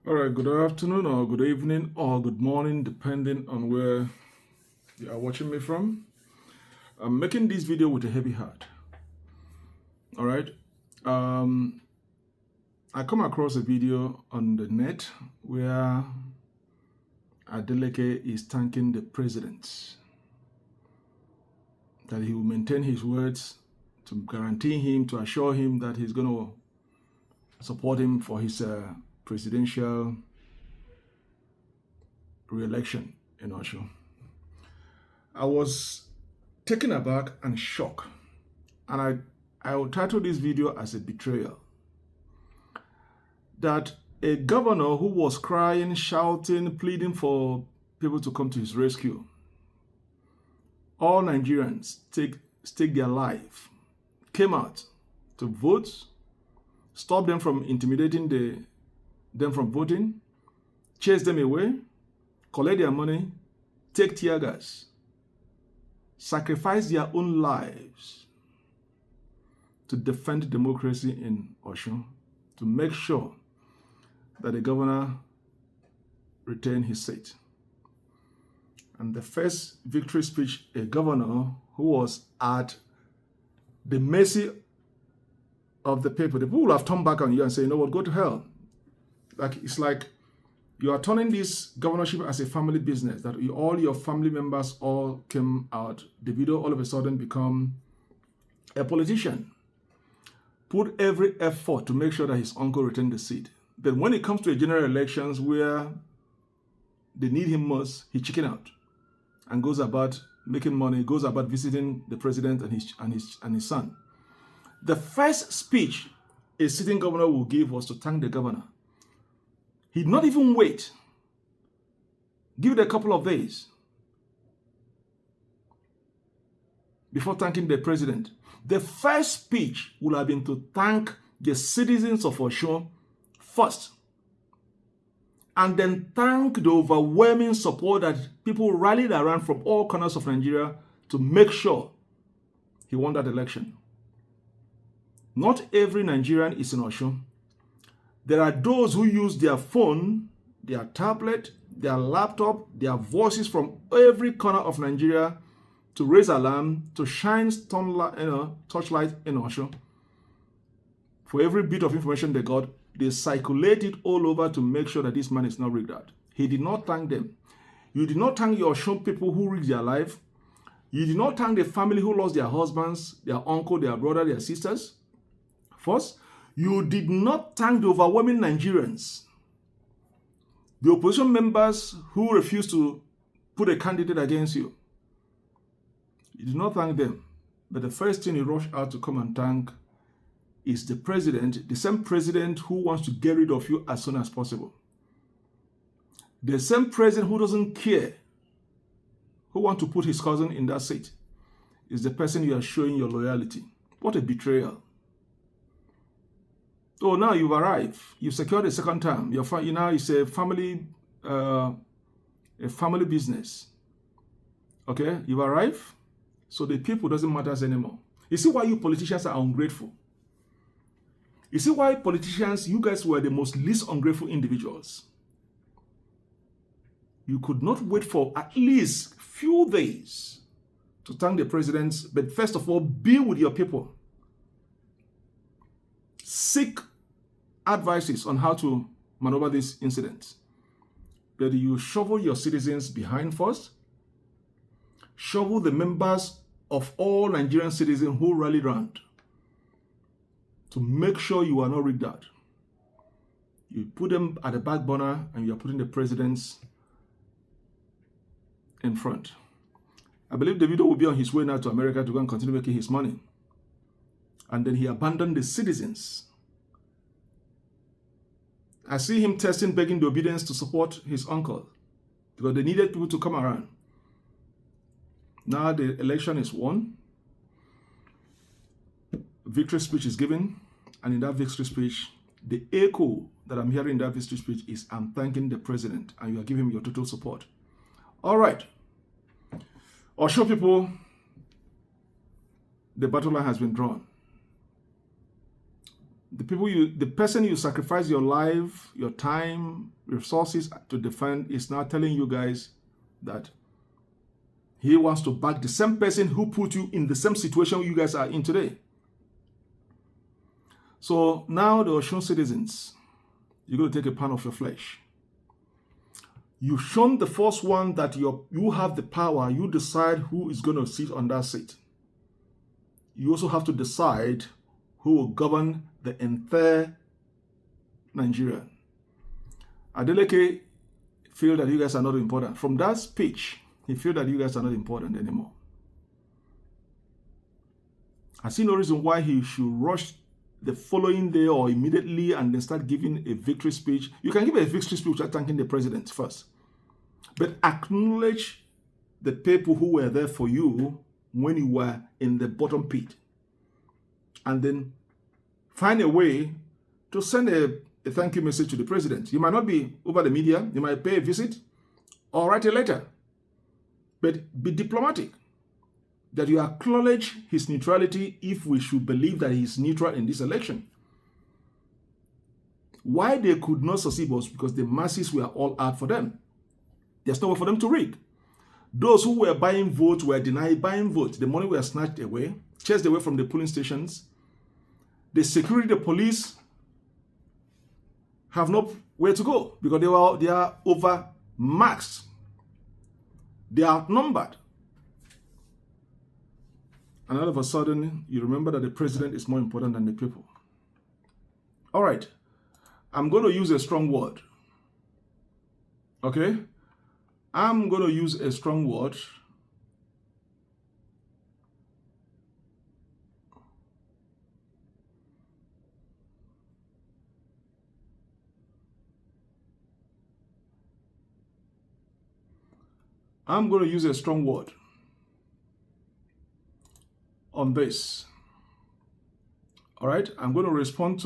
All right, good afternoon or good evening or good morning, depending on where you are watching me from. I'm making this video with a heavy heart. All right. Um, I come across a video on the net where Adeleke is thanking the president that he will maintain his words to guarantee him, to assure him that he's going to support him for his presidential re-election in Osho. I was taken aback and shocked, and I will title this video as a betrayal. That a governor who was crying, shouting, pleading for people to come to his rescue, all Nigerians stake their life, came out to vote, stop them from intimidating them from voting, chase them away, collect their money, take tear gas, sacrifice their own lives to defend democracy in Osun, to make sure that the governor retain his seat. And the first victory speech, a governor who was at the mercy of the people will have turned back on you and say, you know what, go to hell. It's like you are turning this governorship as a family business, that all your family members all came out. Davido all of a sudden become a politician. Put every effort to make sure that his uncle retained the seat. Then when it comes to a general elections where they need him most, he chicken out and goes about making money, goes about visiting the president and his son. The first speech a sitting governor will give was to thank the governor. He did not even wait. Give it a couple of days before thanking the president. The first speech would have been to thank the citizens of Osun first, and then thank the overwhelming support that people rallied around from all corners of Nigeria to make sure he won that election. Not every Nigerian is in Osun. There are those who use their phone, their tablet, their laptop, their voices from every corner of Nigeria to raise alarm, to shine torchlight in Osun. For every bit of information they got, they circulate it all over to make sure that this man is not rigged out. He did not thank them. You did not thank your Osun people who rigged their life. You did not thank the family who lost their husbands, their uncle, their brother, their sisters. First, you did not thank the overwhelming Nigerians, the opposition members who refused to put a candidate against you. You did not thank them. But the first thing you rush out to come and thank is the president, the same president who wants to get rid of you as soon as possible. The same president who doesn't care, who wants to put his cousin in that seat, is the person you are showing your loyalty. What a betrayal. Oh, now you've arrived. You've secured a second term. It's a family business. Okay, you've arrived. So the people doesn't matter anymore. You see why you politicians are ungrateful? You see why politicians, you guys were the most least ungrateful individuals. You could not wait for at least few days to thank the presidents, but first of all, be with your people. Seek advices on how to maneuver these incidents. But you shovel your citizens behind first. Shovel the members of all Nigerian citizens who rallied around to make sure you are not rigged out. You put them at the back burner and you are putting the presidents in front. I believe Davido will be on his way now to America to go and continue making his money. And then he abandoned the citizens. I see him testing, begging the obedience to support his uncle because they needed people to come around. Now the election is won. Victory speech is given. And in that victory speech, the echo that I'm hearing in that victory speech is, I'm thanking the president and you are giving him your total support. All right. Osho people, the battle line has been drawn. the person you sacrifice your life, your time, resources to defend is now telling you guys that he wants to back the same person who put you in the same situation you guys are in today. So now the Osun citizens, you're going to take a pound of your flesh. You've shown the first one that you have the power. You decide who is going to sit on that seat. You also have to decide who will govern the entire Nigeria. Adeleke feel that you guys are not important. From that speech, he feel that you guys are not important anymore. I see no reason why he should rush the following day or immediately and then start giving a victory speech. You can give a victory speech without thanking the president first. But acknowledge the people who were there for you when you were in the bottom pit. And then find a way to send a thank you message to the president. You might not be over the media. You might pay a visit or write a letter. But be diplomatic. That you acknowledge his neutrality if we should believe that he is neutral in this election. Why they could not succeed was because the masses were all out for them. There's no way for them to rig. Those who were buying votes were denied buying votes. The money were snatched away, chased away from the polling stations. The security, the police have nowhere to go because they are overmaxed. They are outnumbered. And all of a sudden, you remember that the president is more important than the people. All right. I'm going to use a strong word. Okay? I'm going to use a strong word. I'm going to use a strong word on this. All right, I'm going to respond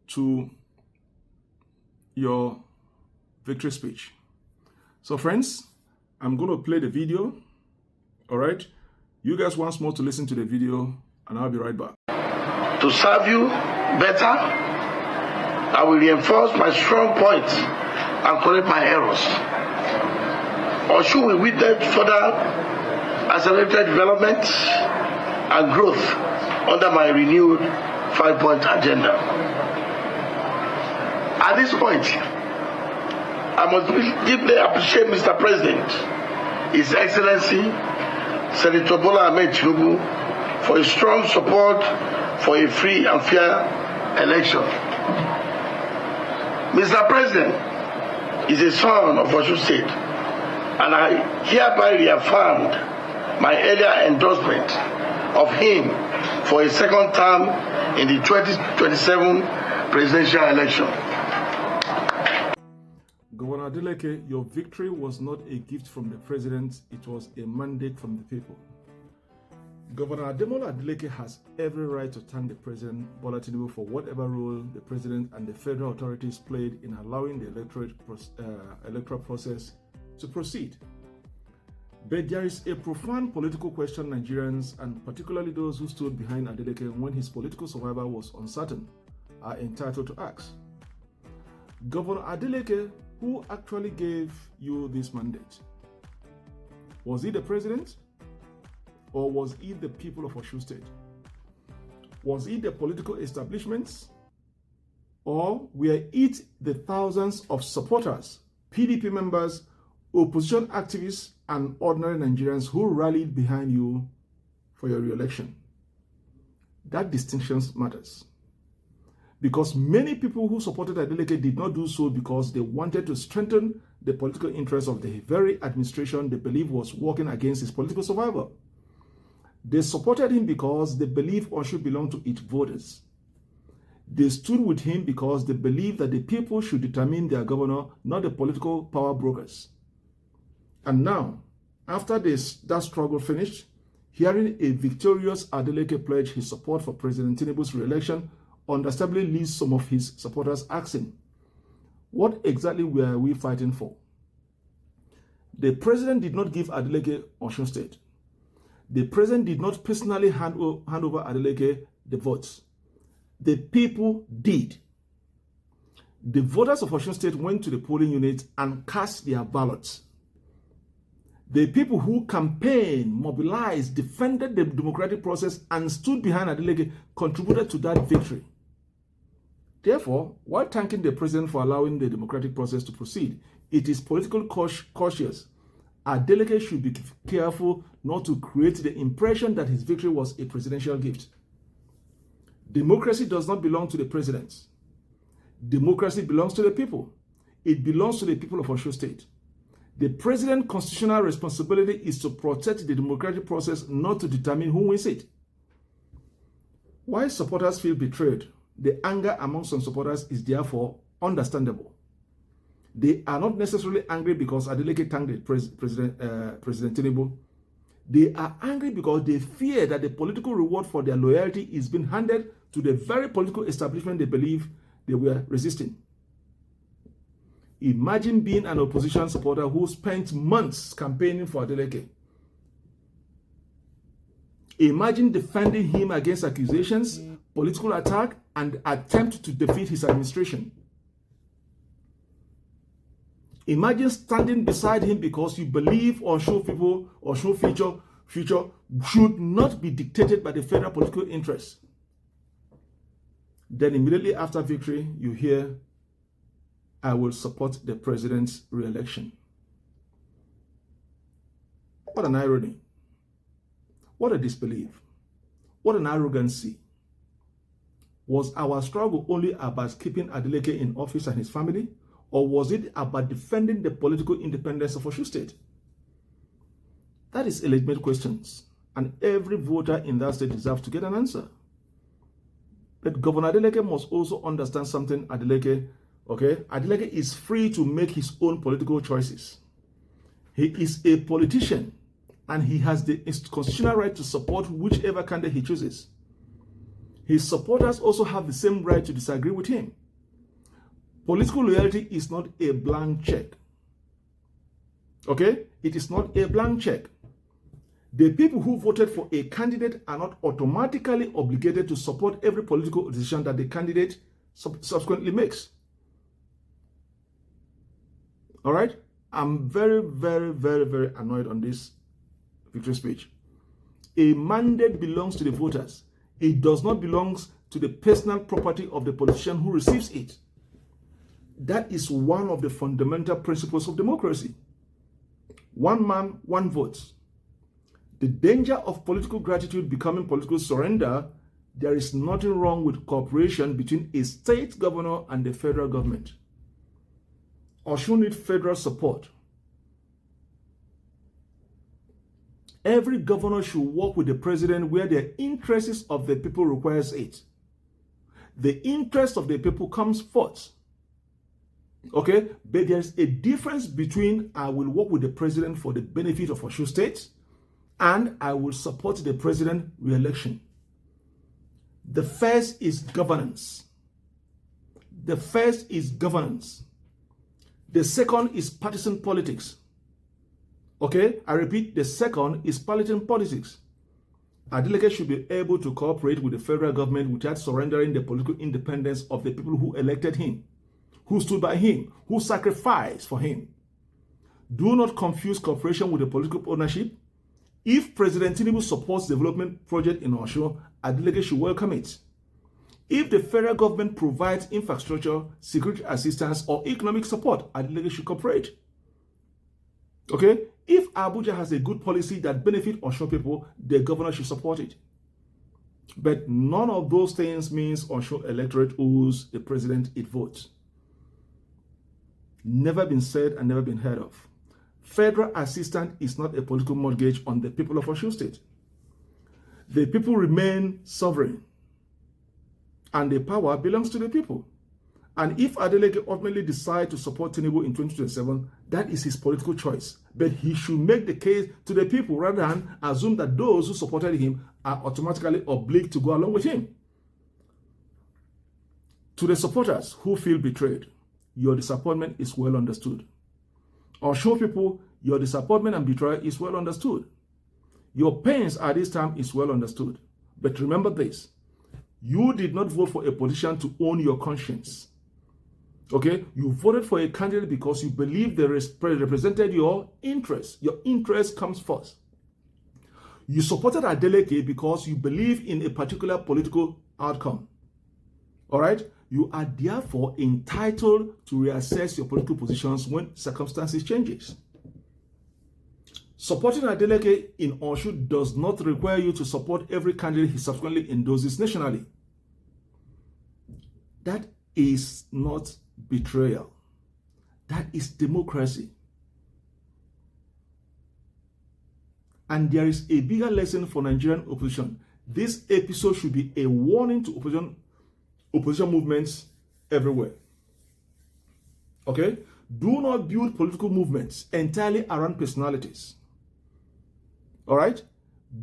to your victory speech. So friends, I'm going to play the video. All right, you guys once more to listen to the video and I'll be right back. To serve you better, I will reinforce my strong points and correct my errors. Or should we witness further accelerated development and growth under my renewed 5-point agenda? At this point, I must deeply appreciate Mr. President, His Excellency Senator Bola Ahmed Tinubu, for his strong support for a free and fair election. Mr. President is a son of Osun State, and I hereby reaffirmed my earlier endorsement of him for a second term in the 2027 presidential election. Governor Adeleke, your victory was not a gift from the president, it was a mandate from the people. Governor Adeleke has every right to thank the President Bola Tinubu for whatever role the President and the federal authorities played in allowing the electoral process to proceed. But there is a profound political question Nigerians, and particularly those who stood behind Adeleke when his political survival was uncertain, are entitled to ask. Governor Adeleke, who actually gave you this mandate? Was he the President? Or was it the people of Osun State? Was it the political establishments? Or were it the thousands of supporters, PDP members, opposition activists, and ordinary Nigerians who rallied behind you for your re-election? That distinction matters. Because many people who supported Adeleke did not do so because they wanted to strengthen the political interests of the very administration they believe was working against his political survival. They supported him because they believe Osun belonged to its voters. They stood with him because they believe that the people should determine their governor, not the political power brokers. And now, after that struggle finished, hearing a victorious Adeleke pledge his support for President Tinubu's re-election understandably leaves some of his supporters asking, what exactly were we fighting for? The president did not give Adeleke Osun State. The president did not personally hand over Adeleke the votes. The people did. The voters of Osun State went to the polling units and cast their ballots. The people who campaigned, mobilized, defended the democratic process, and stood behind Adeleke contributed to that victory. Therefore, while thanking the president for allowing the democratic process to proceed, it is politically cautious. Adeleke should be careful not to create the impression that his victory was a presidential gift. Democracy does not belong to the president. Democracy belongs to the people. It belongs to the people of Osun State. The president's constitutional responsibility is to protect the democratic process, not to determine who wins it. While supporters feel betrayed, the anger among some supporters is therefore understandable. They are not necessarily angry because Adeleke thanked the President Tinubu. They are angry because they fear that the political reward for their loyalty is being handed to the very political establishment they believe they were resisting. Imagine being an opposition supporter who spent months campaigning for Adeleke. Imagine defending him against accusations, political attack, and attempt to defeat his administration. Imagine standing beside him because you believe Osun people, Osun future should not be dictated by the federal political interests. Then immediately after victory, you hear, I will support the president's re-election. What an irony. What a disbelief. What an arrogancy. Was our struggle only about keeping Adeleke in office and his family? Or was it about defending the political independence of Osun State? That is a legitimate question, and every voter in that state deserves to get an answer. But Governor Adeleke must also understand something. Adeleke is free to make his own political choices. He is a politician, and he has the constitutional right to support whichever candidate he chooses. His supporters also have the same right to disagree with him. Political loyalty is not a blank check. Okay? It is not a blank check. The people who voted for a candidate are not automatically obligated to support every political decision that the candidate subsequently makes. All right? I'm very, very, very, very annoyed on this victory speech. A mandate belongs to the voters. It does not belong to the personal property of the politician who receives it. That is one of the fundamental principles of democracy. One man, one vote. The danger of political gratitude becoming political surrender, there is nothing wrong with cooperation between a state governor and the federal government. Osun needs federal support. Every governor should work with the president where the interests of the people requires it. The interest of the people comes first. Okay? But there's a difference between I will work with the president for the benefit of Osun State and I will support the president re-election. The first is governance. The first is governance. The second is partisan politics. Okay? I repeat, the second is partisan politics. Adeleke should be able to cooperate with the federal government without surrendering the political independence of the people who elected him, who stood by him, who sacrificed for him. Do not confuse cooperation with the political ownership. If President Tinubu supports development project in Osun, Adeleke should welcome it. If the federal government provides infrastructure, security assistance, or economic support, Adeleke should cooperate. Okay? If Abuja has a good policy that benefits Osun people, the governor should support it. But none of those things means Osun electorate owes the president its vote. Never been said and never been heard of. Federal assistance is not a political mortgage on the people of Osun State. The people remain sovereign, and the power belongs to the people. And if Adeleke ultimately decides to support Tinubu in 2027, that is his political choice. But he should make the case to the people rather than assume that those who supported him are automatically obliged to go along with him. To the supporters who feel betrayed, your disappointment is well understood. Osun people, your disappointment and betrayal is well understood. Your pains at this time is well understood. But remember this, you did not vote for a politician to own your conscience. Okay? You voted for a candidate because you believe they represented your interests. Your interest comes first. You supported Adeleke because you believe in a particular political outcome. All right? You are therefore entitled to reassess your political positions when circumstances changes. Supporting Adeleke in Osun does not require you to support every candidate he subsequently endorses nationally. That is not betrayal. That is democracy. And there is a bigger lesson for Nigerian opposition. This episode should be a warning to opposition movements everywhere. Okay? Do not build political movements entirely around personalities. All right?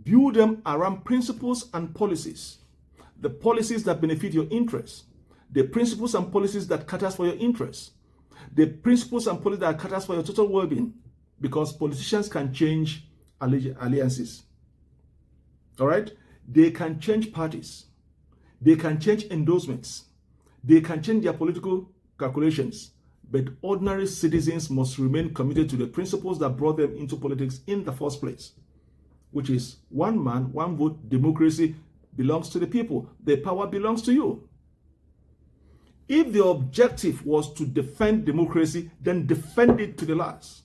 Build them around principles and policies. The policies that benefit your interests. The principles and policies that caters for your interests. The principles and policies that caters for your total well-being. Because politicians can change alliances. All right? They can change parties. They can change endorsements. They can change their political calculations. But ordinary citizens must remain committed to the principles that brought them into politics in the first place, which is one man, one vote, democracy belongs to the people. The power belongs to you. If the objective was to defend democracy, then defend it to the last.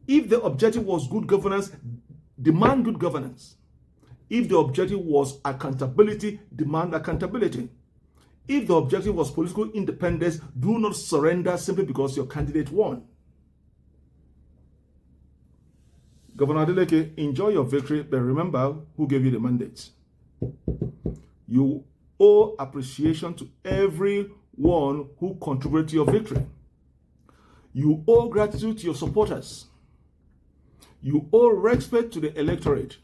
If the objective was good governance, demand good governance. If the objective was accountability, demand accountability. If the objective was political independence, do not surrender simply because your candidate won. Governor Adeleke, enjoy your victory, but remember who gave you the mandate. You owe appreciation to everyone who contributed to your victory. You owe gratitude to your supporters. You owe respect to the electorate.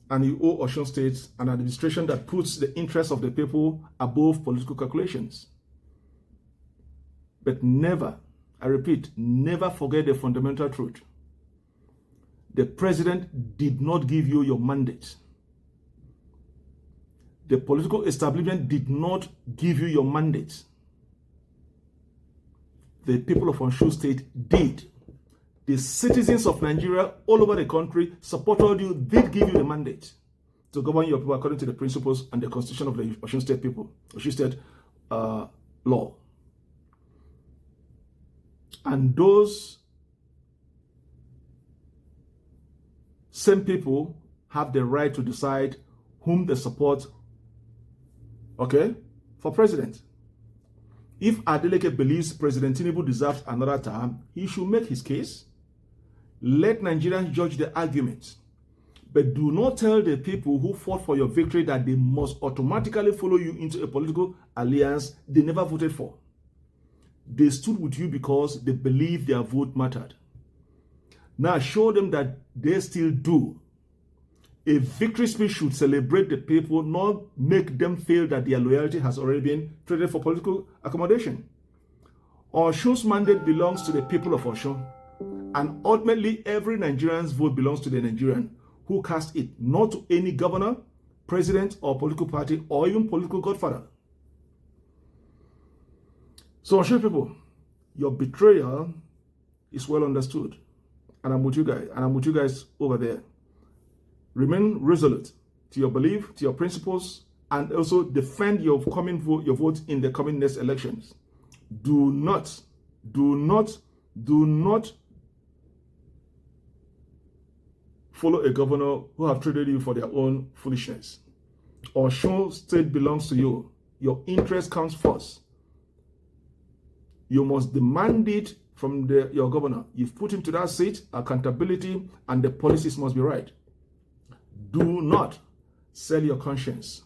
And you owe Osun State an administration that puts the interests of the people above political calculations. But never, I repeat, never forget the fundamental truth. The president did not give you your mandate. The political establishment did not give you your mandate. The people of Osun State did. The citizens of Nigeria all over the country supported you, did give you the mandate to govern your people according to the principles and the constitution of the Osun State people, Osun State law. And those same people have the right to decide whom they support, okay, for president. If Adeleke believes President Tinubu deserves another term, he should make his case. Let Nigerians judge the argument. But do not tell the people who fought for your victory that they must automatically follow you into a political alliance they never voted for. They stood with you because they believed their vote mattered. Now show them that they still do. A victory speech should celebrate the people, not make them feel that their loyalty has already been traded for political accommodation. Osun's mandate belongs to the people of Osun. And ultimately, every Nigerian's vote belongs to the Nigerian who cast it, not to any governor, president, or political party, or even political godfather. So, Osun people, your betrayal is well understood. And I'm with you guys. And I'm with you guys over there. Remain resolute to your belief, to your principles, and also defend your vote in the coming next elections. Do not follow a governor who have traded you for their own foolishness. Osun State belongs to you. Your interest comes first. You must demand it from your governor. You've put him to that seat, accountability, and the policies must be right. Do not sell your conscience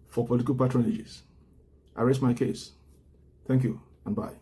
for political patronages. I rest my case. Thank you and bye.